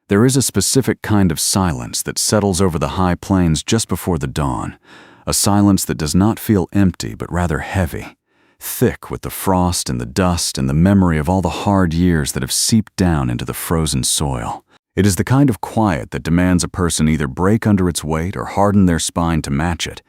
There is a specific kind of silence that settles over the high plains just before the dawn, a silence that does not feel empty but rather heavy, thick with the frost and the dust and the memory of all the hard years that have seeped down into the frozen soil. It is the kind of quiet that demands a person either break under its weight or harden their spine to match it,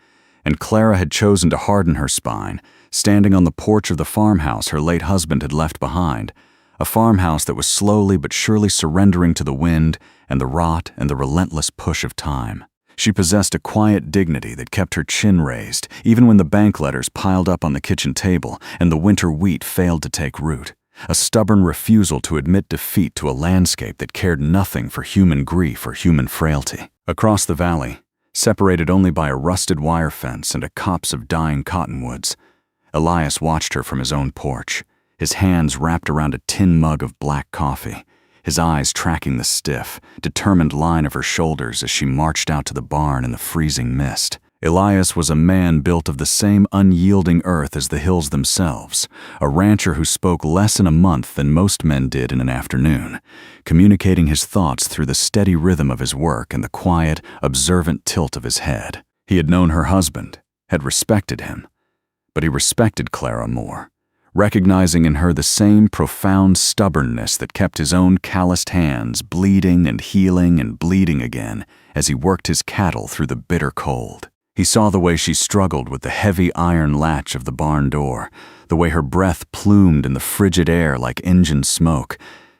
and Clara had chosen to harden her spine, standing on the porch of the farmhouse her late husband had left behind, a farmhouse that was slowly but surely surrendering to the wind and the rot and the relentless push of time. She possessed a quiet dignity that kept her chin raised, even when the bank letters piled up on the kitchen table and the winter wheat failed to take root, a stubborn refusal to admit defeat to a landscape that cared nothing for human grief or human frailty. Across the valley, separated only by a rusted wire fence and a copse of dying cottonwoods, Elias watched her from his own porch, his hands wrapped around a tin mug of black coffee, his eyes tracking the stiff, determined line of her shoulders as she marched out to the barn in the freezing mist. Elias was a man built of the same unyielding earth as the hills themselves, a rancher who spoke less in a month than most men did in an afternoon, communicating his thoughts through the steady rhythm of his work and the quiet, observant tilt of his head. He had known her husband, had respected him, but he respected Clara more, recognizing in her the same profound stubbornness that kept his own calloused hands bleeding and healing and bleeding again as he worked his cattle through the bitter cold. He saw the way she struggled with the heavy iron latch of the barn door, the way her breath plumed in the frigid air like engine smoke,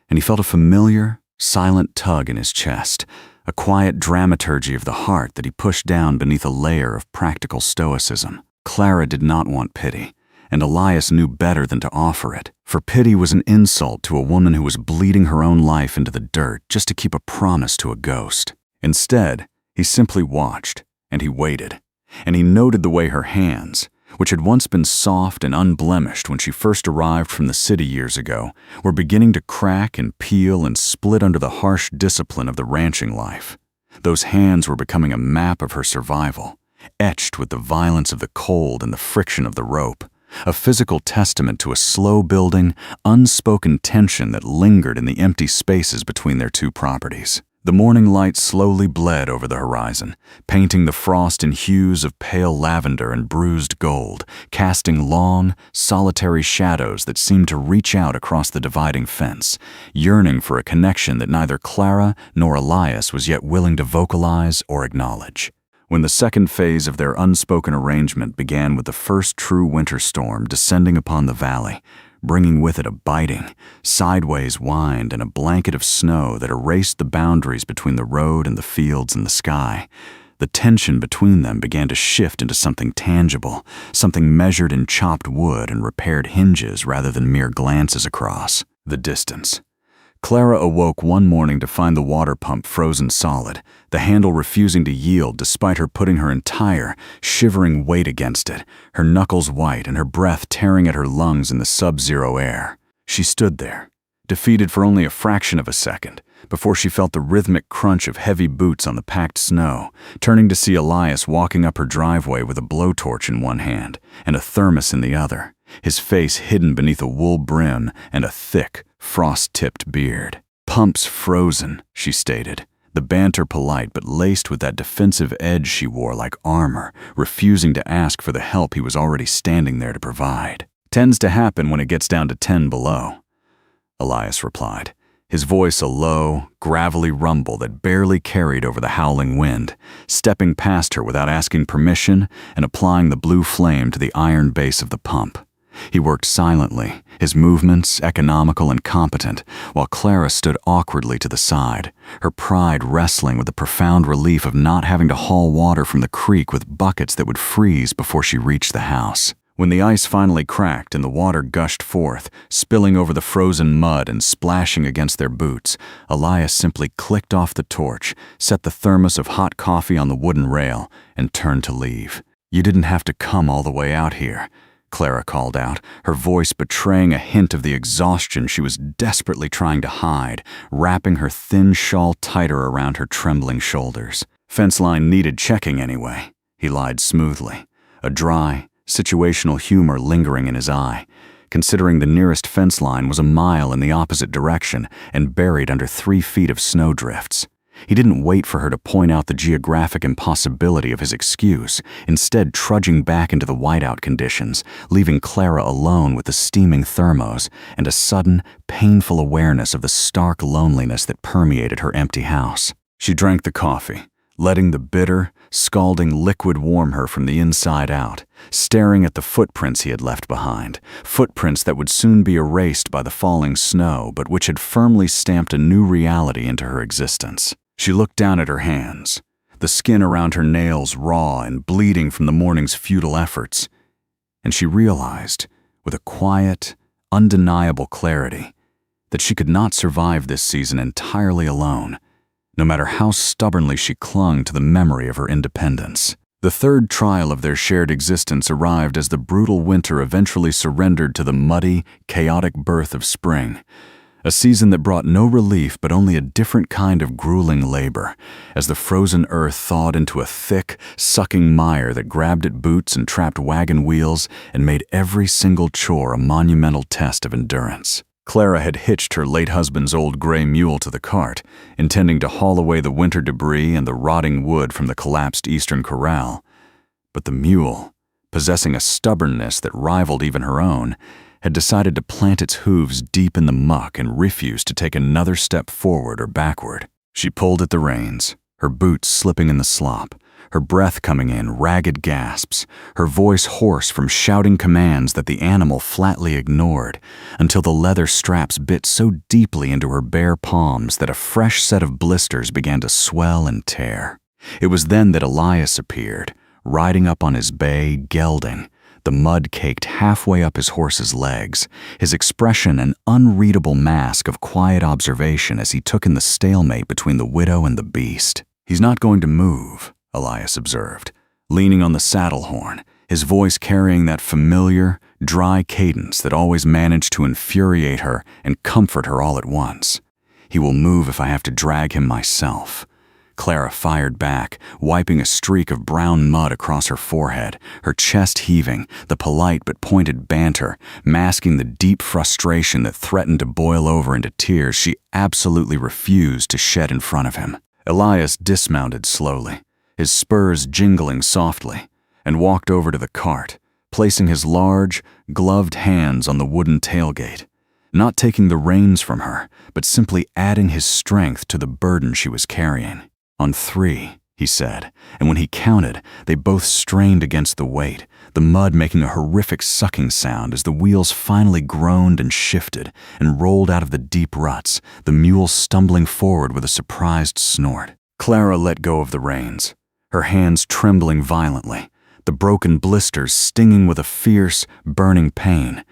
and he felt a familiar, silent tug in his chest, a quiet dramaturgy of the heart that he pushed down beneath a layer of practical stoicism. Clara did not want pity, and Elias knew better than to offer it, for pity was an insult to a woman who was bleeding her own life into the dirt just to keep a promise to a ghost. Instead, he simply watched, and he waited, and he noted the way her hands, which had once been soft and unblemished when she first arrived from the city years ago, were beginning to crack and peel and split under the harsh discipline of the ranching life. Those hands were becoming a map of her survival, etched with the violence of the cold and the friction of the rope, a physical testament to a slow-building, unspoken tension that lingered in the empty spaces between their two properties. The morning light slowly bled over the horizon, painting the frost in hues of pale lavender and bruised gold, casting long, solitary shadows that seemed to reach out across the dividing fence, yearning for a connection that neither Clara nor Elias was yet willing to vocalize or acknowledge. When the second phase of their unspoken arrangement began with the first true winter storm descending upon the valley, bringing with it a biting, sideways wind and a blanket of snow that erased the boundaries between the road and the fields and the sky, the tension between them began to shift into something tangible, something measured in chopped wood and repaired hinges rather than mere glances across the distance. Clara awoke one morning to find the water pump frozen solid, the handle refusing to yield despite her putting her entire, shivering weight against it, her knuckles white and her breath tearing at her lungs in the sub-zero air. She stood there, defeated for only a fraction of a second, before she felt the rhythmic crunch of heavy boots on the packed snow, turning to see Elias walking up her driveway with a blowtorch in one hand and a thermos in the other, his face hidden beneath a wool brim and a thick, frost-tipped beard. "Pump's frozen," she stated, the banter polite but laced with that defensive edge she wore like armor, refusing to ask for the help he was already standing there to provide. "Tends to happen when it gets down to 10 below," Elias replied, his voice a low, gravelly rumble that barely carried over the howling wind, stepping past her without asking permission and applying the blue flame to the iron base of the pump. He worked silently, his movements economical and competent, while Clara stood awkwardly to the side, her pride wrestling with the profound relief of not having to haul water from the creek with buckets that would freeze before she reached the house. When the ice finally cracked and the water gushed forth, spilling over the frozen mud and splashing against their boots, Elias simply clicked off the torch, set the thermos of hot coffee on the wooden rail, and turned to leave. "You didn't have to come all the way out here," Clara called out, her voice betraying a hint of the exhaustion she was desperately trying to hide, wrapping her thin shawl tighter around her trembling shoulders. "Fence line needed checking anyway," he lied smoothly, a dry, situational humor lingering in his eye. considering the nearest fence line was a mile in the opposite direction and buried under 3 feet of snowdrifts. He didn't wait for her to point out the geographic impossibility of his excuse, instead trudging back into the whiteout conditions, leaving Clara alone with the steaming thermos and a sudden, painful awareness of the stark loneliness that permeated her empty house. She drank the coffee, letting the bitter, scalding liquid warm her from the inside out, staring at the footprints he had left behind, footprints that would soon be erased by the falling snow, but which had firmly stamped a new reality into her existence. She looked down at her hands, the skin around her nails raw and bleeding from the morning's futile efforts, and she realized, with a quiet, undeniable clarity, that she could not survive this season entirely alone, no matter how stubbornly she clung to the memory of her independence. The third trial of their shared existence arrived as the brutal winter eventually surrendered to the muddy, chaotic birth of spring, a season that brought no relief but only a different kind of grueling labor, as the frozen earth thawed into a thick, sucking mire that grabbed at boots and trapped wagon wheels and made every single chore a monumental test of endurance. Clara had hitched her late husband's old gray mule to the cart, intending to haul away the winter debris and the rotting wood from the collapsed eastern corral. But the mule, possessing a stubbornness that rivaled even her own, had decided to plant its hooves deep in the muck and refused to take another step forward or backward. She pulled at the reins, her boots slipping in the slop, her breath coming in ragged gasps, her voice hoarse from shouting commands that the animal flatly ignored, until the leather straps bit so deeply into her bare palms that a fresh set of blisters began to swell and tear. It was then that Elias appeared, riding up on his bay, gelding, the mud caked halfway up his horse's legs, his expression an unreadable mask of quiet observation as he took in the stalemate between the widow and the beast. "He's not going to move," Elias observed, leaning on the saddle horn, his voice carrying that familiar, dry cadence that always managed to infuriate her and comfort her all at once. "He will move if I have to drag him myself." Clara fired back, wiping a streak of brown mud across her forehead, her chest heaving, the polite but pointed banter masking the deep frustration that threatened to boil over into tears she absolutely refused to shed in front of him. Elias dismounted slowly, his spurs jingling softly, and walked over to the cart, placing his large, gloved hands on the wooden tailgate, not taking the reins from her, but simply adding his strength to the burden she was carrying. "On 3, he said, and when he counted, they both strained against the weight, the mud making a horrific sucking sound as the wheels finally groaned and shifted and rolled out of the deep ruts, the mule stumbling forward with a surprised snort. Clara let go of the reins, her hands trembling violently, the broken blisters stinging with a fierce, burning pain,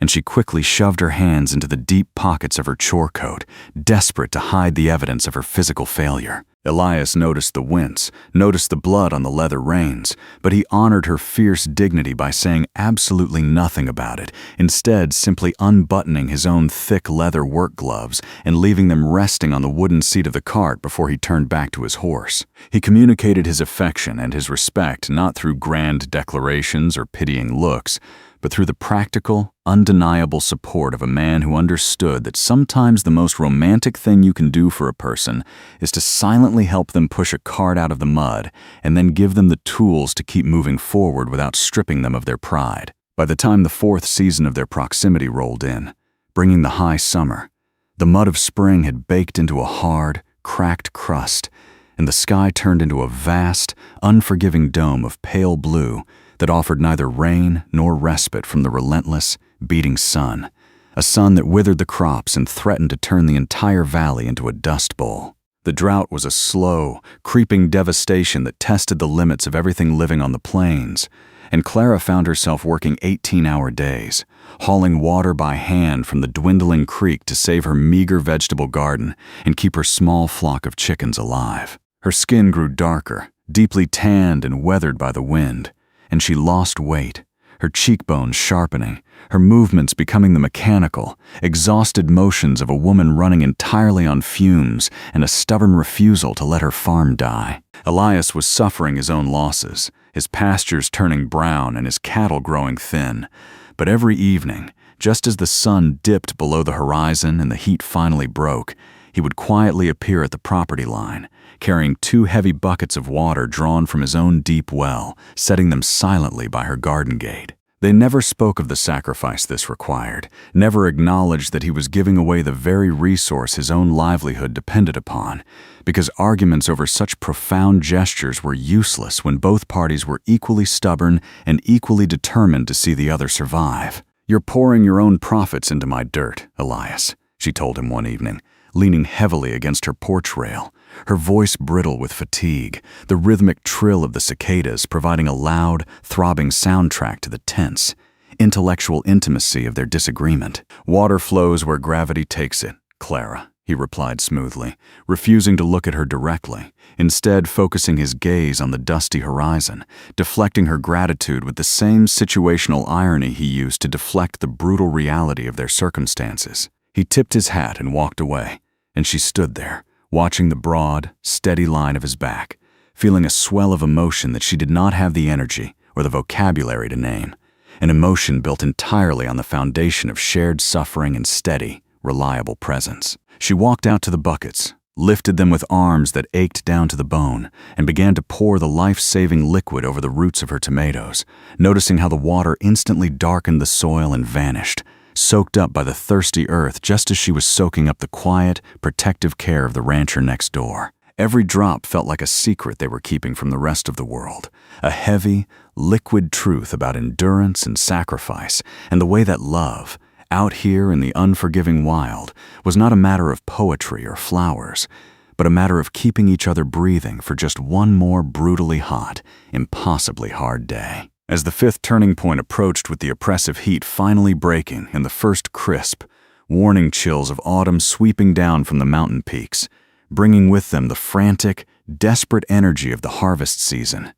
and she quickly shoved her hands into the deep pockets of her chore coat, desperate to hide the evidence of her physical failure. Elias noticed the wince, noticed the blood on the leather reins, but he honored her fierce dignity by saying absolutely nothing about it, instead simply unbuttoning his own thick leather work gloves and leaving them resting on the wooden seat of the cart before he turned back to his horse. He communicated his affection and his respect not through grand declarations or pitying looks, but through the practical, undeniable support of a man who understood that sometimes the most romantic thing you can do for a person is to silently help them push a cart out of the mud and then give them the tools to keep moving forward without stripping them of their pride. By the time the 4th season of their proximity rolled in, bringing the high summer, the mud of spring had baked into a hard, cracked crust, and the sky turned into a vast, unforgiving dome of pale blue that offered neither rain nor respite from the relentless, beating sun, a sun that withered the crops and threatened to turn the entire valley into a dust bowl. The drought was a slow, creeping devastation that tested the limits of everything living on the plains, and Clara found herself working 18-hour days, hauling water by hand from the dwindling creek to save her meager vegetable garden and keep her small flock of chickens alive. Her skin grew darker, deeply tanned and weathered by the wind, and she lost weight, her cheekbones sharpening, her movements becoming the mechanical, exhausted motions of a woman running entirely on fumes and a stubborn refusal to let her farm die. Elias was suffering his own losses, his pastures turning brown and his cattle growing thin, but every evening, Just as the sun dipped below the horizon and the heat finally broke, he would quietly appear at the property line, carrying 2 heavy buckets of water drawn from his own deep well, setting them silently by her garden gate. They never spoke of the sacrifice this required, never acknowledged that he was giving away the very resource his own livelihood depended upon, because arguments over such profound gestures were useless when both parties were equally stubborn and equally determined to see the other survive. "You're pouring your own profits into my dirt, Elias," she told him one evening, leaning heavily against her porch rail, her voice brittle with fatigue, the rhythmic trill of the cicadas providing a loud, throbbing soundtrack to the tense, intellectual intimacy of their disagreement. "Water flows where gravity takes it, Clara," he replied smoothly, refusing to look at her directly, instead focusing his gaze on the dusty horizon, deflecting her gratitude with the same situational irony he used to deflect the brutal reality of their circumstances. He tipped his hat and walked away, and she stood there, watching the broad, steady line of his back, feeling a swell of emotion that she did not have the energy or the vocabulary to name, an emotion built entirely on the foundation of shared suffering and steady, reliable presence. She walked out to the buckets, lifted them with arms that ached down to the bone, and began to pour the life-saving liquid over the roots of her tomatoes, noticing how the water instantly darkened the soil and vanished, soaked up by the thirsty earth just as she was soaking up the quiet, protective care of the rancher next door. Every drop felt like a secret they were keeping from the rest of the world, a heavy, liquid truth about endurance and sacrifice, and the way that love, out here in the unforgiving wild, was not a matter of poetry or flowers, but a matter of keeping each other breathing for just one more brutally hot, impossibly hard day. As the 5th turning point approached with the oppressive heat finally breaking and the first crisp, warning chills of autumn sweeping down from the mountain peaks, bringing with them the frantic, desperate energy of the harvest season,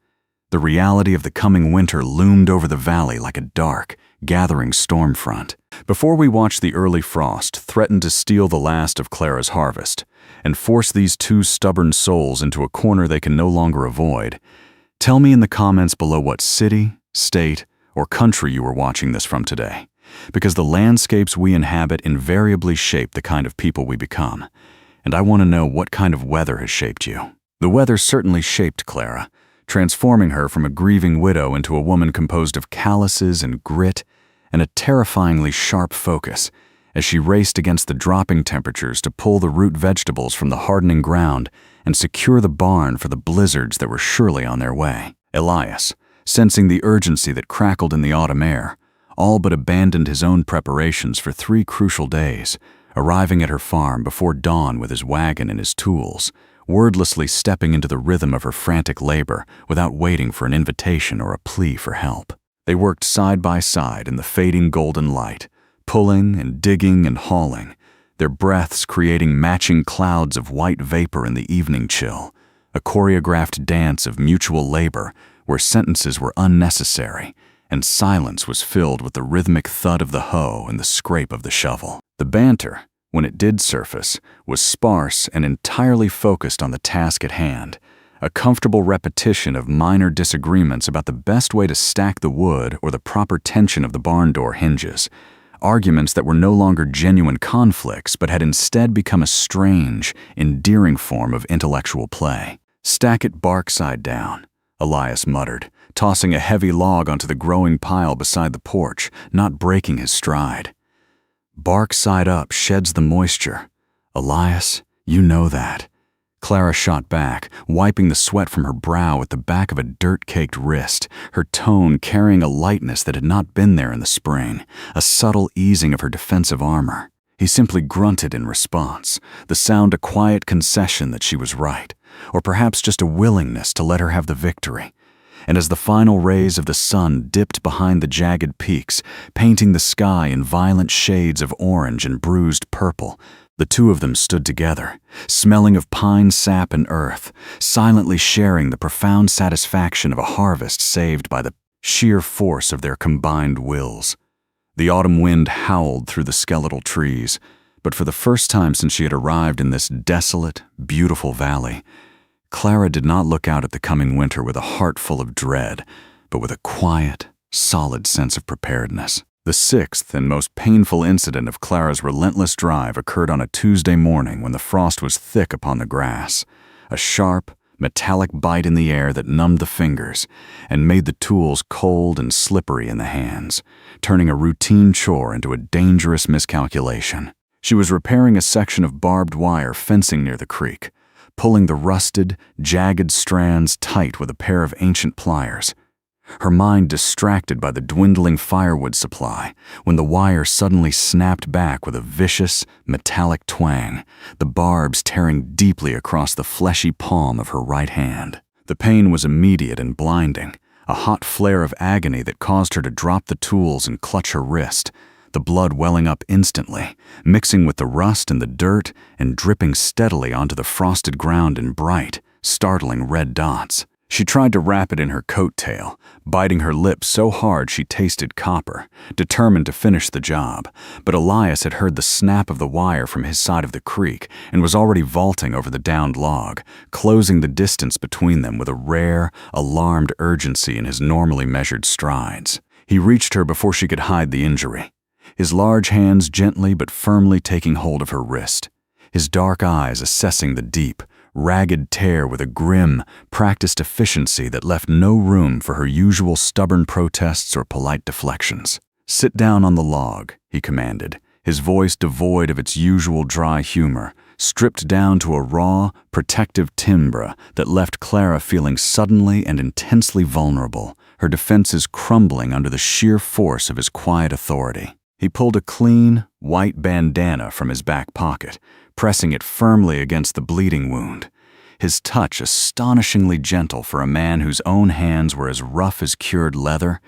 the reality of the coming winter loomed over the valley like a dark, gathering storm front. Before we watch the early frost threaten to steal the last of Clara's harvest and force these 2 stubborn souls into a corner they can no longer avoid, tell me in the comments below what city, state, or country you were watching this from today, because the landscapes we inhabit invariably shape the kind of people we become, and I want to know what kind of weather has shaped you. The weather certainly shaped Clara, transforming her from a grieving widow into a woman composed of calluses and grit and a terrifyingly sharp focus as she raced against the dropping temperatures to pull the root vegetables from the hardening ground and secure the barn for the blizzards that were surely on their way. Elias, sensing the urgency that crackled in the autumn air, all but abandoned his own preparations for 3 crucial days, arriving at her farm before dawn with his wagon and his tools, wordlessly stepping into the rhythm of her frantic labor without waiting for an invitation or a plea for help. They worked side by side in the fading golden light, pulling and digging and hauling, their breaths creating matching clouds of white vapor in the evening chill, a choreographed dance of mutual labor where sentences were unnecessary and silence was filled with the rhythmic thud of the hoe and the scrape of the shovel. The banter, when it did surface, was sparse and entirely focused on the task at hand, a comfortable repetition of minor disagreements about the best way to stack the wood or the proper tension of the barn door hinges, arguments that were no longer genuine conflicts but had instead become a strange, endearing form of intellectual play. "Stack it bark side down," Elias muttered, tossing a heavy log onto the growing pile beside the porch, not breaking his stride. "Bark side up sheds the moisture. Elias, you know that." Clara shot back, wiping the sweat from her brow at the back of a dirt-caked wrist, her tone carrying a lightness that had not been there in the spring, a subtle easing of her defensive armor. He simply grunted in response, the sound a quiet concession that she was right, or perhaps just a willingness to let her have the victory. And as the final rays of the sun dipped behind the jagged peaks, painting the sky in violent shades of orange and bruised purple, the 2 of them stood together, smelling of pine sap and earth, silently sharing the profound satisfaction of a harvest saved by the sheer force of their combined wills. The autumn wind howled through the skeletal trees, but for the first time since she had arrived in this desolate, beautiful valley, Clara did not look out at the coming winter with a heart full of dread, but with a quiet, solid sense of preparedness. The sixth and most painful incident of Clara's relentless drive occurred on a Tuesday morning when the frost was thick upon the grass. A sharp, metallic bite in the air that numbed the fingers and made the tools cold and slippery in the hands, turning a routine chore into a dangerous miscalculation. She was repairing a section of barbed wire fencing near the creek, pulling the rusted, jagged strands tight with a pair of ancient pliers. Her mind distracted by the dwindling firewood supply when the wire suddenly snapped back with a vicious, metallic twang, the barbs tearing deeply across the fleshy palm of her right hand. The pain was immediate and blinding, a hot flare of agony that caused her to drop the tools and clutch her wrist, the blood welling up instantly, mixing with the rust and the dirt and dripping steadily onto the frosted ground in bright, startling red dots. She tried to wrap it in her coat tail, biting her lips so hard she tasted copper, determined to finish the job. But Elias had heard the snap of the wire from his side of the creek and was already vaulting over the downed log, closing the distance between them with a rare, alarmed urgency in his normally measured strides. He reached her before she could hide the injury, his large hands gently but firmly taking hold of her wrist, his dark eyes assessing the deep, ragged tear with a grim, practiced efficiency that left no room for her usual stubborn protests or polite deflections. "Sit down on the log," he commanded, his voice devoid of its usual dry humor, stripped down to a raw, protective timbre that left Clara feeling suddenly and intensely vulnerable, her defenses crumbling under the sheer force of his quiet authority. He pulled a clean, white bandana from his back pocket, pressing it firmly against the bleeding wound, his touch astonishingly gentle for a man whose own hands were as rough as cured leather.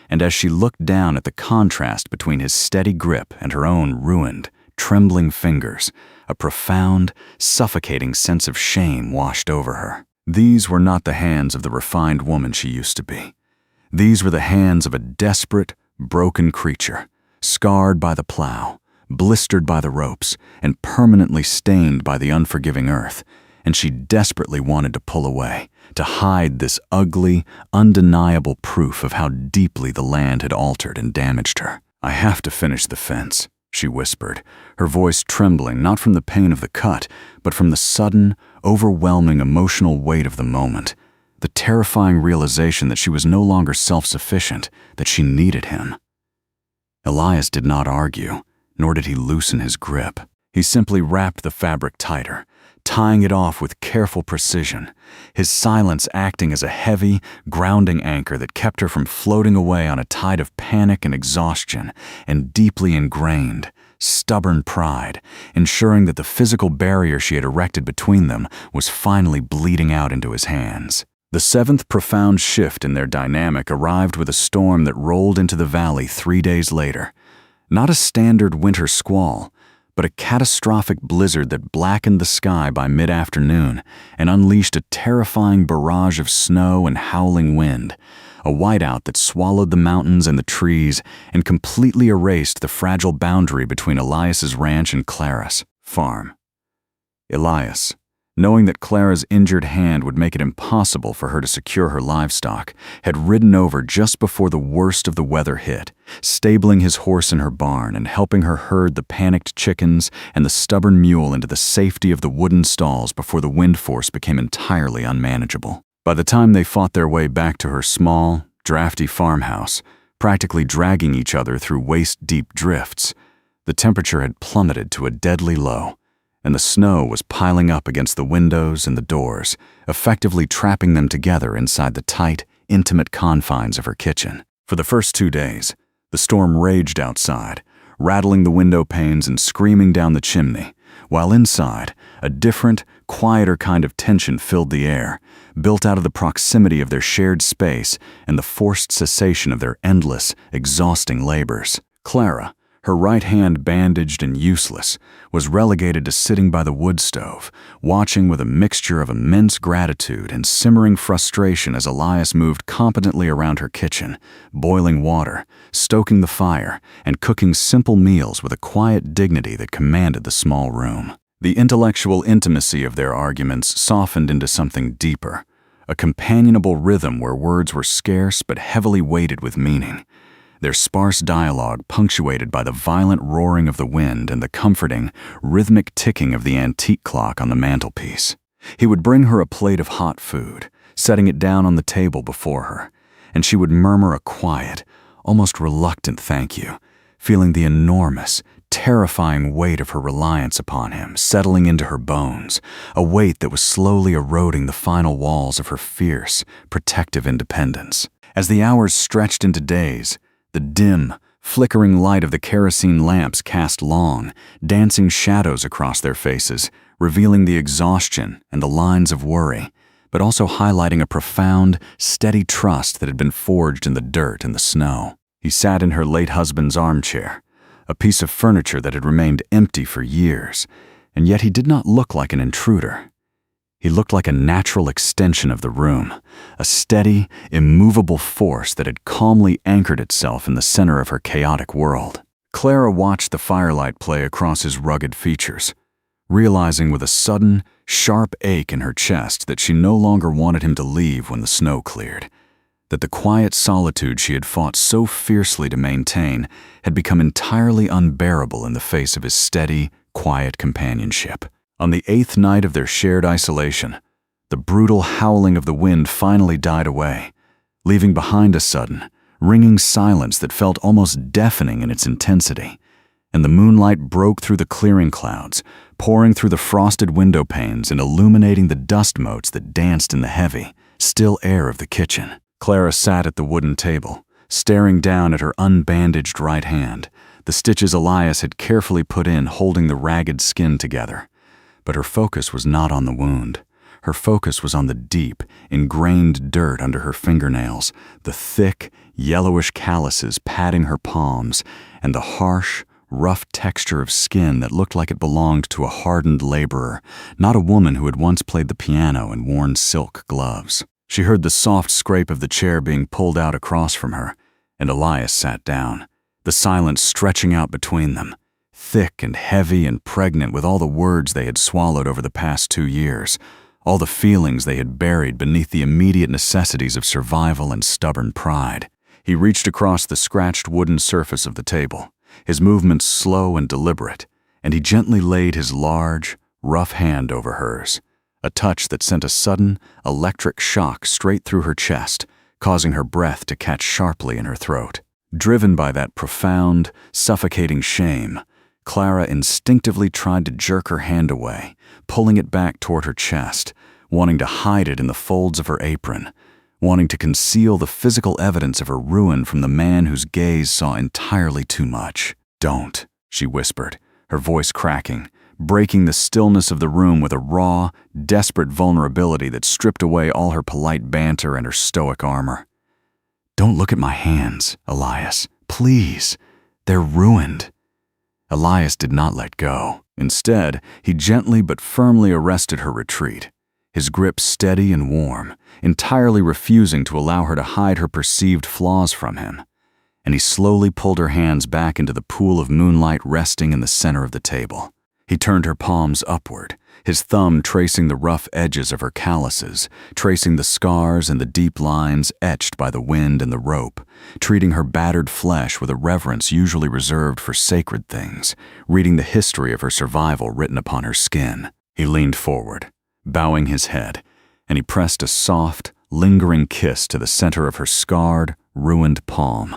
And as she looked down at the contrast between his steady grip and her own ruined, trembling fingers, a profound, suffocating sense of shame washed over her. These were not the hands of the refined woman she used to be. These were the hands of a desperate, broken creature, scarred by the plow, blistered by the ropes, and permanently stained by the unforgiving earth, and she desperately wanted to pull away, to hide this ugly, undeniable proof of how deeply the land had altered and damaged her. "I have to finish the fence," she whispered, her voice trembling not from the pain of the cut, but from the sudden, overwhelming emotional weight of the moment, the terrifying realization that she was no longer self-sufficient, that she needed him. Elias did not argue, nor did he loosen his grip. He simply wrapped the fabric tighter, tying it off with careful precision, his silence acting as a heavy, grounding anchor that kept her from floating away on a tide of panic and exhaustion and deeply ingrained, stubborn pride, ensuring that the physical barrier she had erected between them was finally bleeding out into his hands. The seventh profound shift in their dynamic arrived with a storm that rolled into the valley 3 days later. Not a standard winter squall, but a catastrophic blizzard that blackened the sky by mid-afternoon and unleashed a terrifying barrage of snow and howling wind, a whiteout that swallowed the mountains and the trees and completely erased the fragile boundary between Elias's ranch and Clara's farm. Elias, knowing that Clara's injured hand would make it impossible for her to secure her livestock, had ridden over just before the worst of the weather hit, stabling his horse in her barn and helping her herd the panicked chickens and the stubborn mule into the safety of the wooden stalls before the wind force became entirely unmanageable. By the time they fought their way back to her small, drafty farmhouse, practically dragging each other through waist-deep drifts, the temperature had plummeted to a deadly low, and the snow was piling up against the windows and the doors, effectively trapping them together inside the tight, intimate confines of her kitchen. For the first 2 days, the storm raged outside, rattling the window panes and screaming down the chimney, while inside, a different, quieter kind of tension filled the air, built out of the proximity of their shared space and the forced cessation of their endless, exhausting labors. Clara, her right hand bandaged and useless, was relegated to sitting by the wood stove, watching with a mixture of immense gratitude and simmering frustration as Elias moved competently around her kitchen, boiling water, stoking the fire, and cooking simple meals with a quiet dignity that commanded the small room. The intellectual intimacy of their arguments softened into something deeper, a companionable rhythm where words were scarce but heavily weighted with meaning. their sparse dialogue punctuated by the violent roaring of the wind and the comforting, rhythmic ticking of the antique clock on the mantelpiece. He would bring her a plate of hot food, setting it down on the table before her, and she would murmur a quiet, almost reluctant thank you, feeling the enormous, terrifying weight of her reliance upon him settling into her bones, a weight that was slowly eroding the final walls of her fierce, protective independence. As the hours stretched into days, the dim, flickering light of the kerosene lamps cast long, dancing shadows across their faces, revealing the exhaustion and the lines of worry, but also highlighting a profound, steady trust that had been forged in the dirt and the snow. He sat in her late husband's armchair, a piece of furniture that had remained empty for years, and yet he did not look like an intruder. He looked like a natural extension of the room, a steady, immovable force that had calmly anchored itself in the center of her chaotic world. Clara watched the firelight play across his rugged features, realizing with a sudden, sharp ache in her chest that she no longer wanted him to leave when the snow cleared, that the quiet solitude she had fought so fiercely to maintain had become entirely unbearable in the face of his steady, quiet companionship. On the 8th night of their shared isolation, the brutal howling of the wind finally died away, leaving behind a sudden, ringing silence that felt almost deafening in its intensity, and the moonlight broke through the clearing clouds, pouring through the frosted window panes and illuminating the dust motes that danced in the heavy, still air of the kitchen. Clara sat at the wooden table, staring down at her unbandaged right hand, the stitches Elias had carefully put in holding the ragged skin together. But her focus was not on the wound. Her focus was on the deep, ingrained dirt under her fingernails, the thick, yellowish calluses padding her palms, and the harsh, rough texture of skin that looked like it belonged to a hardened laborer, not a woman who had once played the piano and worn silk gloves. She heard the soft scrape of the chair being pulled out across from her, and Elias sat down, the silence stretching out between them, thick and heavy and pregnant with all the words they had swallowed over the past 2 years, all the feelings they had buried beneath the immediate necessities of survival and stubborn pride. He reached across the scratched wooden surface of the table, his movements slow and deliberate, and he gently laid his large, rough hand over hers, a touch that sent a sudden, electric shock straight through her chest, causing her breath to catch sharply in her throat. Driven by that profound, suffocating shame, Clara instinctively tried to jerk her hand away, pulling it back toward her chest, wanting to hide it in the folds of her apron, wanting to conceal the physical evidence of her ruin from the man whose gaze saw entirely too much. "Don't," she whispered, her voice cracking, breaking the stillness of the room with a raw, desperate vulnerability that stripped away all her polite banter and her stoic armor. "Don't look at my hands, Elias. Please. They're ruined." Elias did not let go. Instead, he gently but firmly arrested her retreat, his grip steady and warm, entirely refusing to allow her to hide her perceived flaws from him. And he slowly pulled her hands back into the pool of moonlight resting in the center of the table. He turned her palms upward, his thumb tracing the rough edges of her calluses, tracing the scars and the deep lines etched by the wind and the rope, treating her battered flesh with a reverence usually reserved for sacred things, reading the history of her survival written upon her skin. He leaned forward, bowing his head, and he pressed a soft, lingering kiss to the center of her scarred, ruined palm,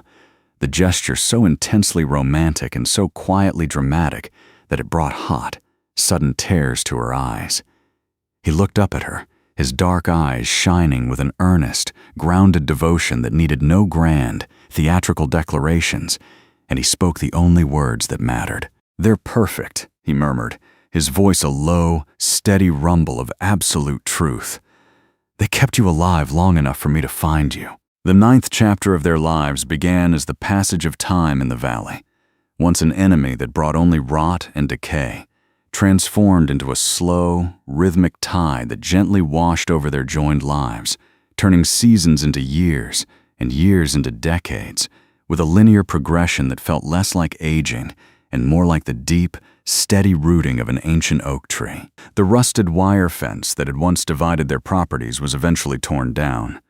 the gesture so intensely romantic and so quietly dramatic that it brought hot, sudden tears to her eyes. He looked up at her, his dark eyes shining with an earnest, grounded devotion that needed no grand, theatrical declarations, and he spoke the only words that mattered. "They're perfect," he murmured, his voice a low, steady rumble of absolute truth. "They kept you alive long enough for me to find you." The 9th chapter of their lives began as the passage of time in the valley, once an enemy that brought only rot and decay, transformed into a slow, rhythmic tide that gently washed over their joined lives, turning seasons into years and years into decades, with a linear progression that felt less like aging and more like the deep, steady rooting of an ancient oak tree. The rusted wire fence that had once divided their properties was eventually torn down.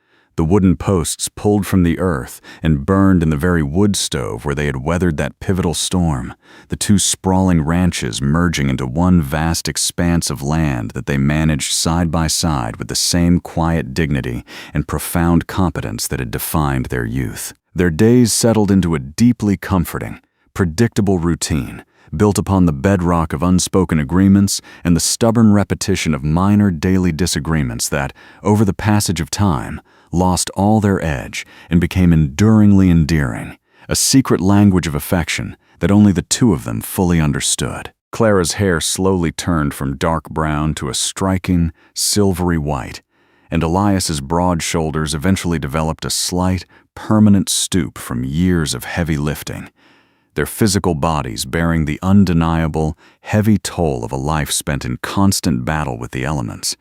the wooden posts pulled from the earth and burned in the very wood stove where they had weathered that pivotal storm, the two sprawling ranches merging into one vast expanse of land that they managed side by side with the same quiet dignity and profound competence that had defined their youth. Their days settled into a deeply comforting, predictable routine, built upon the bedrock of unspoken agreements and the stubborn repetition of minor daily disagreements that, over the passage of time, lost all their edge and became enduringly endearing, a secret language of affection that only the two of them fully understood. Clara's hair slowly turned from dark brown to a striking, silvery white, and Elias's broad shoulders eventually developed a slight, permanent stoop from years of heavy lifting, their physical bodies bearing the undeniable, heavy toll of a life spent in constant battle with the elements.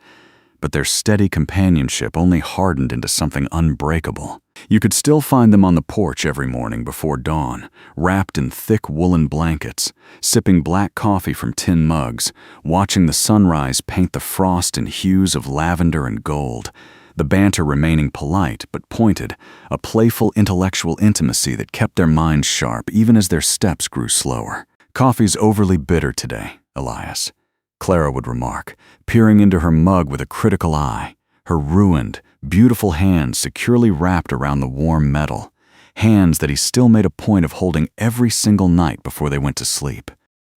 But their steady companionship only hardened into something unbreakable. You could still find them on the porch every morning before dawn, wrapped in thick woolen blankets, sipping black coffee from tin mugs, watching the sunrise paint the frost in hues of lavender and gold, the banter remaining polite but pointed, a playful intellectual intimacy that kept their minds sharp even as their steps grew slower. "Coffee's overly bitter today, Elias," Clara would remark, peering into her mug with a critical eye, her ruined, beautiful hands securely wrapped around the warm metal, hands that he still made a point of holding every single night before they went to sleep.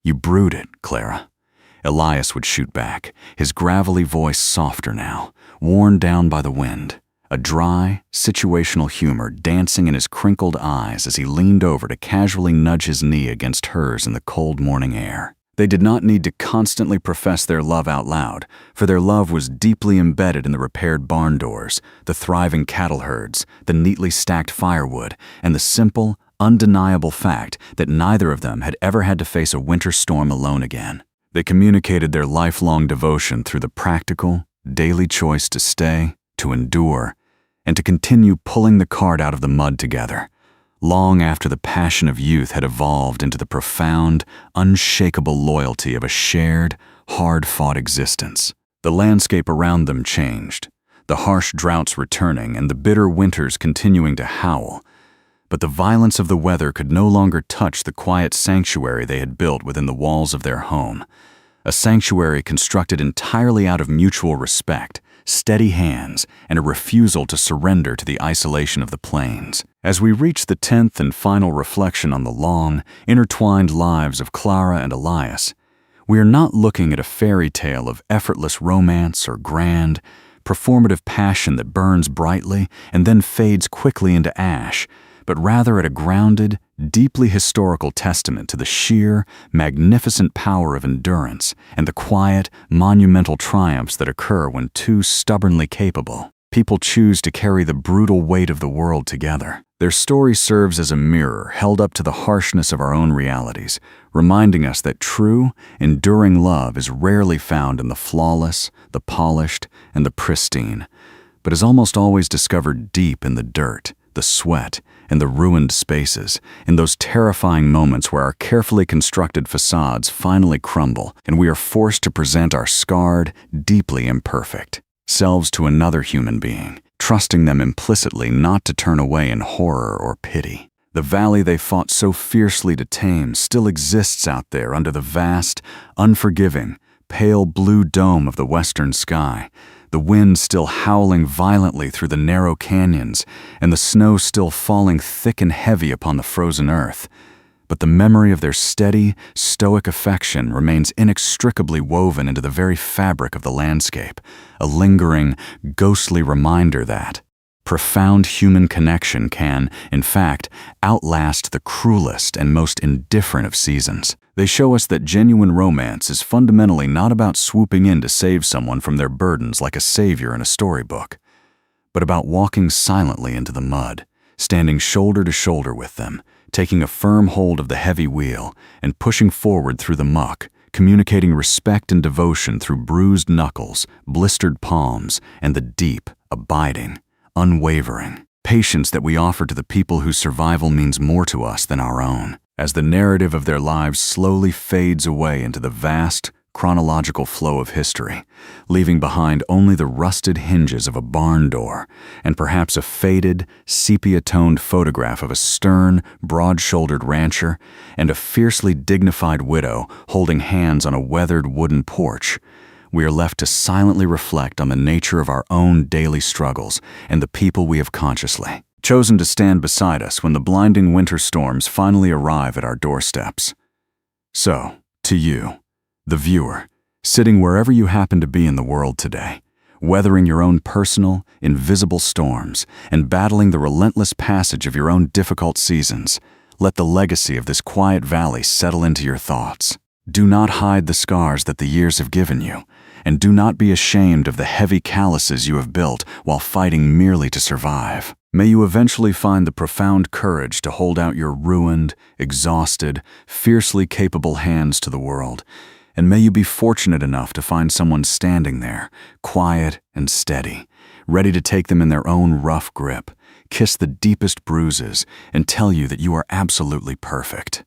"You brewed it, Clara," Elias would shoot back, his gravelly voice softer now, worn down by the wind, a dry, situational humor dancing in his crinkled eyes as he leaned over to casually nudge his knee against hers in the cold morning air. They did not need to constantly profess their love out loud, for their love was deeply embedded in the repaired barn doors, the thriving cattle herds, the neatly stacked firewood, and the simple, undeniable fact that neither of them had ever had to face a winter storm alone again. They communicated their lifelong devotion through the practical, daily choice to stay, to endure, and to continue pulling the cart out of the mud together, long after the passion of youth had evolved into the profound, unshakable loyalty of a shared, hard-fought existence. The landscape around them changed, the harsh droughts returning and the bitter winters continuing to howl, but the violence of the weather could no longer touch the quiet sanctuary they had built within the walls of their home, a sanctuary constructed entirely out of mutual respect, steady hands, and a refusal to surrender to the isolation of the plains. As we reach the 10th and final reflection on the long, intertwined lives of Clara and Elias, we are not looking at a fairy tale of effortless romance or grand, performative passion that burns brightly and then fades quickly into ash, but rather at a grounded, deeply historical testament to the sheer, magnificent power of endurance and the quiet, monumental triumphs that occur when two stubbornly capable people choose to carry the brutal weight of the world together. Their story serves as a mirror held up to the harshness of our own realities, reminding us that true, enduring love is rarely found in the flawless, the polished, and the pristine, but is almost always discovered deep in the dirt, the sweat, and the ruined spaces, in those terrifying moments where our carefully constructed facades finally crumble and we are forced to present our scarred, deeply imperfect selves to another human being, trusting them implicitly not to turn away in horror or pity. The valley they fought so fiercely to tame still exists out there under the vast, unforgiving, pale blue dome of the western sky, the wind still howling violently through the narrow canyons, and the snow still falling thick and heavy upon the frozen earth. But the memory of their steady, stoic affection remains inextricably woven into the very fabric of the landscape, a lingering, ghostly reminder that profound human connection can, in fact, outlast the cruelest and most indifferent of seasons. They show us that genuine romance is fundamentally not about swooping in to save someone from their burdens like a savior in a storybook, but about walking silently into the mud, standing shoulder to shoulder with them, taking a firm hold of the heavy wheel, and pushing forward through the muck, communicating respect and devotion through bruised knuckles, blistered palms, and the deep, abiding, unwavering patience that we offer to the people whose survival means more to us than our own. As the narrative of their lives slowly fades away into the vast, chronological flow of history, leaving behind only the rusted hinges of a barn door and perhaps a faded, sepia-toned photograph of a stern, broad-shouldered rancher and a fiercely dignified widow holding hands on a weathered wooden porch, we are left to silently reflect on the nature of our own daily struggles and the people we have consciously chosen to stand beside us when the blinding winter storms finally arrive at our doorsteps. So, to you, the viewer, sitting wherever you happen to be in the world today, weathering your own personal, invisible storms and battling the relentless passage of your own difficult seasons, let the legacy of this quiet valley settle into your thoughts. Do not hide the scars that the years have given you, and do not be ashamed of the heavy calluses you have built while fighting merely to survive. May you eventually find the profound courage to hold out your ruined, exhausted, fiercely capable hands to the world, and may you be fortunate enough to find someone standing there, quiet and steady, ready to take them in their own rough grip, kiss the deepest bruises, and tell you that you are absolutely perfect.